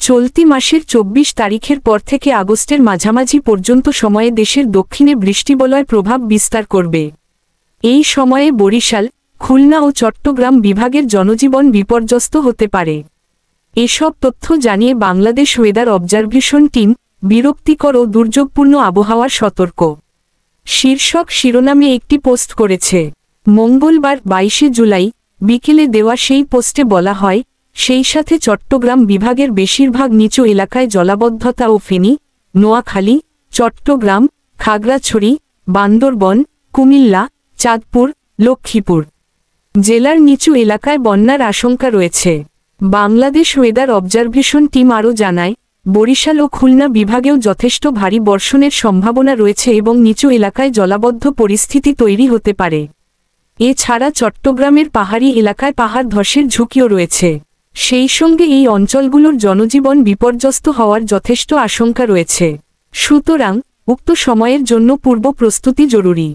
চলতি মাসের ২৪ তারিখের পর থেকে আগস্টের মাঝামাঝি পর্যন্ত সময়ে দেশের দক্ষিণে বৃষ্টিবলয় প্রভাব বিস্তার করবে। এই সময়ে বরিশাল, খুলনা ও চট্টগ্রাম বিভাগের জনজীবন বিপর্যস্ত হতে পারে। এসব তথ্য জানিয়ে বাংলাদেশ ওয়েদার অবজারভেশন টিম বিরক্তিকর ও দুর্যোগপূর্ণ আবহাওয়ার সতর্ক শীর্ষক শিরোনামে একটি পোস্ট করেছে। মঙ্গলবার ২২ জুলাই বিকেলে দেওয়া সেই পোস্টে বলা হয়, সেই সাথে চট্টগ্রাম বিভাগের বেশিরভাগ নিচু এলাকায় জলাবদ্ধতা ও ফেনী, নোয়াখালী, চট্টগ্রাম, খাগড়াছড়ি, বান্দরবন, কুমিল্লা, চাঁদপুর, লক্ষ্মীপুর জেলার নিচু এলাকায় বন্যার আশঙ্কা রয়েছে। বাংলাদেশ ওয়েদার অবজারভেশন টিম আরও জানায়, বরিশাল ও খুলনা বিভাগেও যথেষ্ট ভারী বর্ষণের সম্ভাবনা রয়েছে এবং নিচু এলাকায় জলাবদ্ধ পরিস্থিতি তৈরি হতে পারে। এছাড়া চট্টগ্রামের পাহাড়ি এলাকায় পাহাড় ধসের ঝুঁকিও রয়েছে। সেই সঙ্গে এই অঞ্চলগুলোর জনজীবন বিপর্যস্ত হওয়ার যথেষ্ট আশঙ্কা রয়েছে। সুতরাং উক্ত সময়ের জন্য পূর্ব প্রস্তুতি জরুরি।